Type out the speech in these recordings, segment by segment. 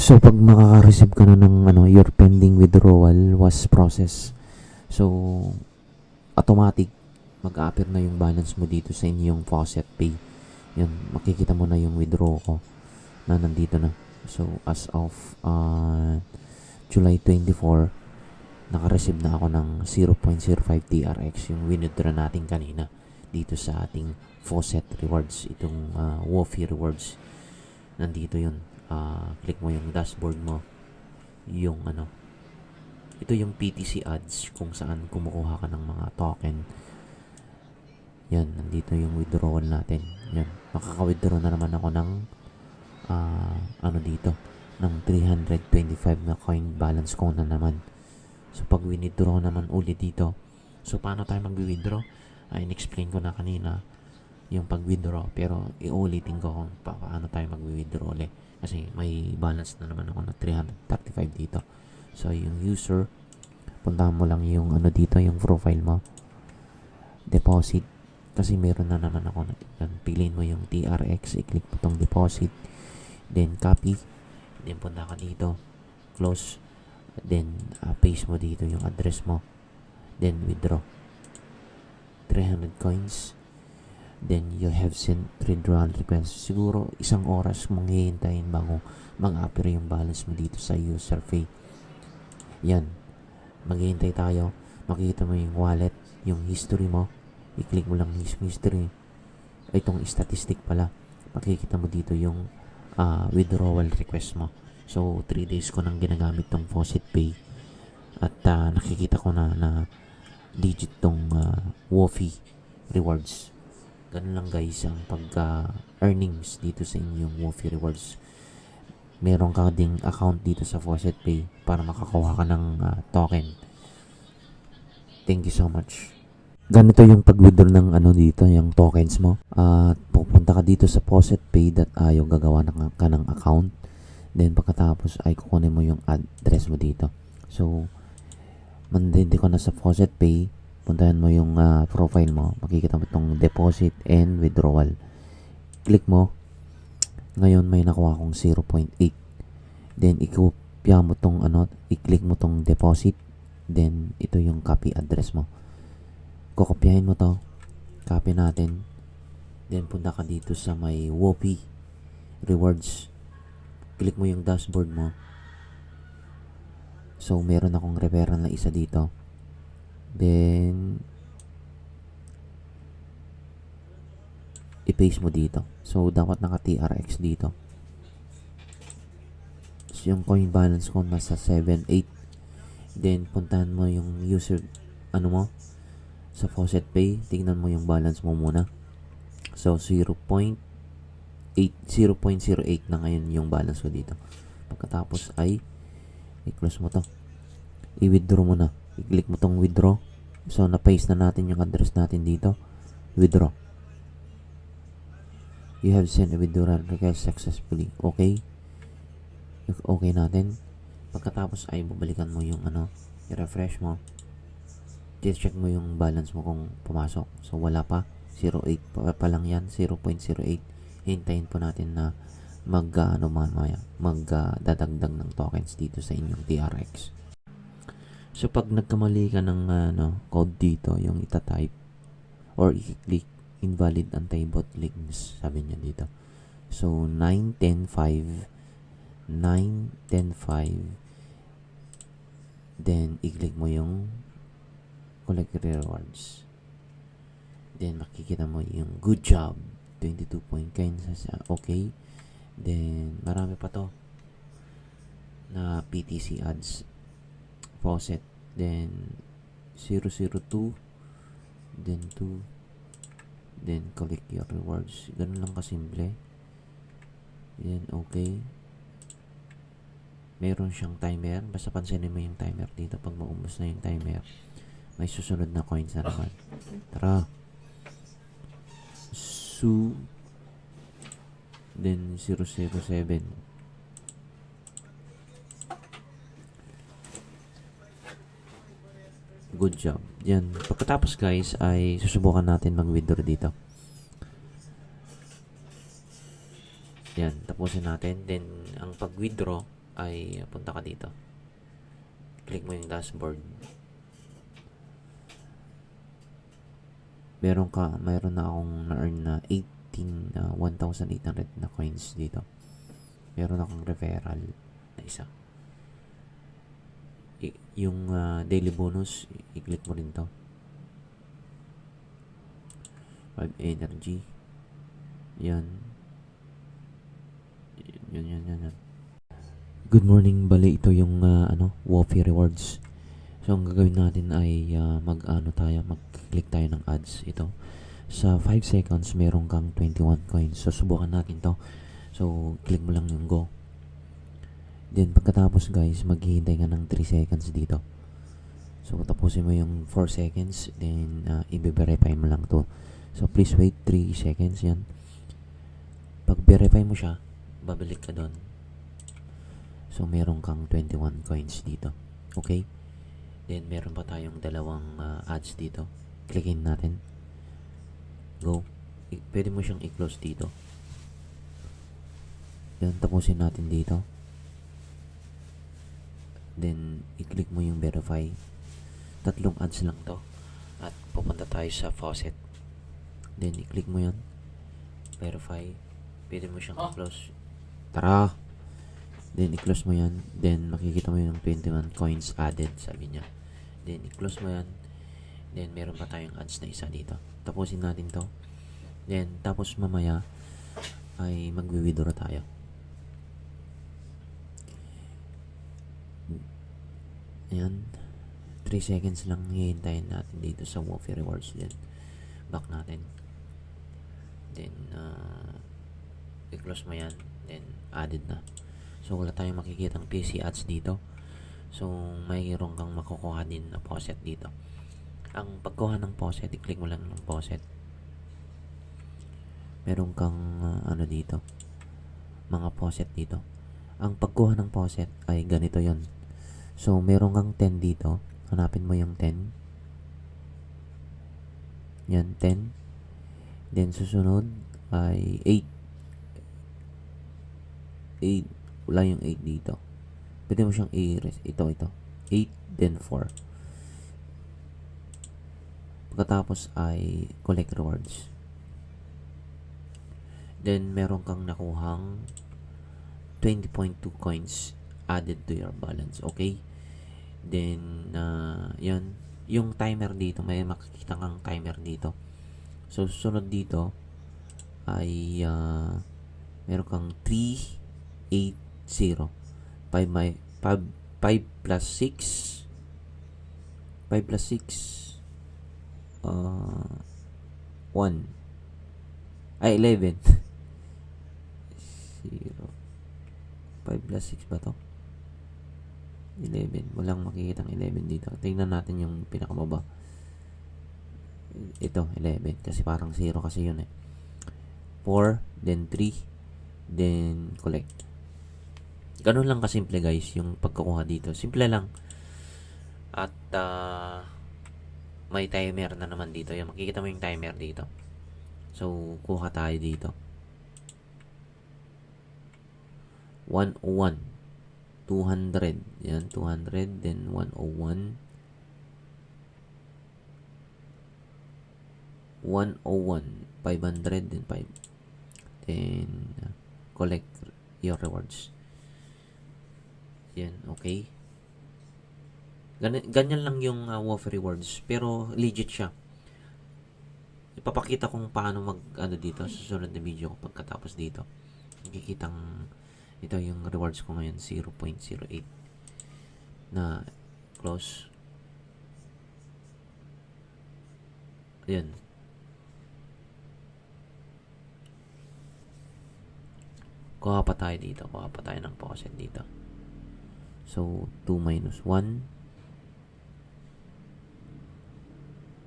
So, pag makaka-receive ka na ng your pending withdrawal was processed. So, automatic, mag-a-appear na yung balance mo dito sa inyong Faucet Pay. Yan, makikita mo na yung withdraw ko na nandito na. So, as of July 24, naka-receive na ako ng 0.05 TRX, yung withdraw natin kanina dito sa ating Faucet Rewards, itong Wofi Rewards. Nandito yun. Click mo yung dashboard mo, yung ito yung PTC ads kung saan kumukuha ka ng mga token. Yan, nandito yung withdrawal natin. Yan, makaka-withdraw na naman ako ng dito ng 325 na coin balance ko na naman. So pag withdraw naman ulit dito, so paano tayo mag-withdraw? In-explain ko na kanina yung pag-withdraw, pero iulitin ko kung paano tayo mag-withdraw ulit kasi may balance na naman ako na 335 dito. So yung user, puntahan mo lang yung dito, yung profile mo, deposit, kasi meron na naman ako. Piliin mo yung TRX, i-click mo tong deposit, then copy, then punta ka dito, close, then paste mo dito yung address mo, then withdraw 300 coins. Then you have sent withdrawal request. Siguro isang oras mong hihintayin bago mag-appear yung balance mo dito sa user fee. Yan, maghihintay tayo. Makikita mo yung wallet, yung history mo, i-click mo lang yung history. Itong statistic pala, makikita mo dito yung withdrawal request mo. So 3 days ko nang ginagamit tong Faucet Pay at nakikita ko na digit tong Wofi Rewards. Ganun lang guys ang pagka-earnings dito sa inyong Wofi Rewards. Meron ka ding account dito sa Faucet Pay para makakuha ka ng token. Thank you so much. Ganito yung pag-withdraw ng dito, yung tokens mo. Pupunta ka dito sa Faucet Pay yung gagawa ka ng account. Then pagkatapos ay kukunin mo yung address mo dito. So, mandindi ko na sa Faucet Pay. Puntahan mo yung profile mo, makikita mo itong deposit and withdrawal. Click mo. Ngayon may nakuha akong 0.8. Then ikopya mo tong i-click mo tong deposit. Then ito yung copy address mo. Kokopyahin mo to. Copy natin. Then punta ka dito sa may Wofi Rewards. Click mo yung dashboard mo. So meron akong referral na isa dito. Then i-paste mo dito. So dapat naka TRX dito. So yung coin balance ko nasa 7.8. Then puntahan mo yung user mo sa Faucet Pay. Tingnan mo yung balance mo muna. So 0.08 na ngayon yung balance ko dito. Pagkatapos ay i-close mo to. I-withdraw mo na. I-click mo tong withdraw. So, na-paste na natin yung address natin dito. Withdraw. You have sent a withdrawal request successfully. Okay. Okay natin. Pagkatapos ay babalikan mo yung i-refresh mo. I-check mo yung balance mo kung pumasok. So, wala pa. 0.8 pa lang yan. 0.08. Hintayin po natin na magdadagdag ng tokens dito sa inyong TRX. So, pag nagkamali ka ng code dito, yung itatype or i-click, invalid anti-bot links, sabi niya dito. So, 9.10.5, then i-click mo yung collect rewards. Then, makikita mo yung good job, 22 point coins, okay. Then, marami pa to na PTC ads. Faucet, then 002, then 2, then collect your rewards. Ganun lang kasimple. Then okay. Meron siyang timer. Basta pansinin mo yung timer dito. Pag maubos na yung timer, may susunod na coins na naman. Tara. Then 007. Good job. Yan. Pagkatapos guys ay susubukan natin mag-withdraw dito. Yan. Tapusin natin. Then ang pag-withdraw ay punta ka dito. Click mo yung dashboard. Mayroon na akong na-earn na 1,800 na coins dito. Meron akong referral na isa. Yung daily bonus, i-click mo rin to. 5 energy. Yan. Yan. Good morning, bali ito yung Wofi rewards. So ang gagawin natin ay mag-click tayo ng ads. Ito sa 5 seconds meron kang 21 coins. So subukan natin to. So click mo lang yung go. Then pagkatapos guys, maghihintay ka ng 3 seconds dito. So tapusin mo yung 4 seconds, then i-verify mo lang to. So please wait 3 seconds yan. Pag verify mo siya, babalik ka doon. So meron kang 21 coins dito. Okay? Then meron pa tayong dalawang ads dito. Clickin natin. Go. Pwede mo siyang i-close dito. Yan, tapusin natin dito. Then i-click mo yung verify. 3 ads lang to. At pupunta tayo sa faucet. Then i-click mo yan. Verify. Pwede mo siyang i-close. Tara! Then i-close mo yan. Then makikita mo yung 21 coins added, sabi niya. Then i-close mo yan. Then meron pa tayong ads na isa dito. Tapusin natin to. Then tapos mamaya ay magwi-withdraw tayo. Ayan. 3 seconds lang hihintayin natin dito sa Wofi rewards. Then back natin. Then i-close mo yan. Then added na. So wala tayong makikita ng PC ads dito. So mayroon kang makukuha din na faucet dito. Ang pagkuha ng faucet, i-click mo lang ng faucet. Meron kang dito, mga faucet dito. Ang pagkuha ng faucet ay ganito yon. So meron kang 10 dito. Hanapin mo yung 10. Yan, 10. Then susunod ay 8. Wala yung 8 dito. Pwede mo siyang i-erase. Ito. 8, then 4. Pagkatapos ay collect rewards. Then meron kang nakuhang 20.2 coins added to your balance. Okay? Then yan. Yung timer dito, may makikita kang timer dito. So susunod dito ay meron kang 3, 8, 0. 5 plus 6 5 plus 6 1 ay 11 0. 5 plus 6 ba to? 11. Walang makikitang 11 dito. Tingnan natin yung pinakamaba. Ito 11 kasi parang 0 kasi yun 4, then 3, then collect. Ganun lang kasimple guys yung pagkukuha dito. Simple lang. At may timer na naman dito. Yan, makikita mo yung timer dito. So kuha tayo dito. 101, 200. Yan, 200, then 101. 101, 500, then 5. Then collect your rewards. Yan, okay. Ganyan lang yung Wofi rewards, pero legit siya. Ipapakita kung paano dito sa susunod na video ko pagkatapos dito. Makikitang ito yung rewards ko ngayon, 0.08 na close. Ayan. Kuha pa tayo dito. Kuha pa tayo ng faucet dito. So, 2 minus 1.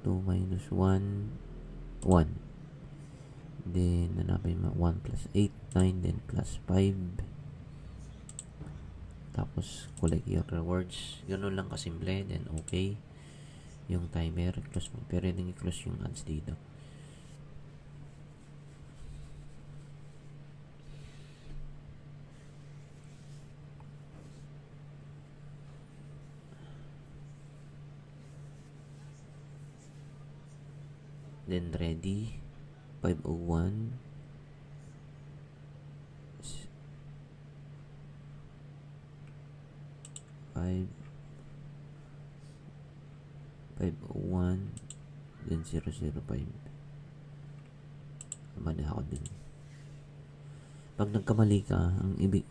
2 minus 1. 1. Then, hanapin mo 1 plus 8, 9, then plus 5. Tapos, collect your rewards. Ganun lang kasimple. Then, okay. Yung timer, close mo. Pero yung i-close yung ads dito. then ready 501 5 501 then 005. Mali ako din. Pag nagkamali ka, ang ibig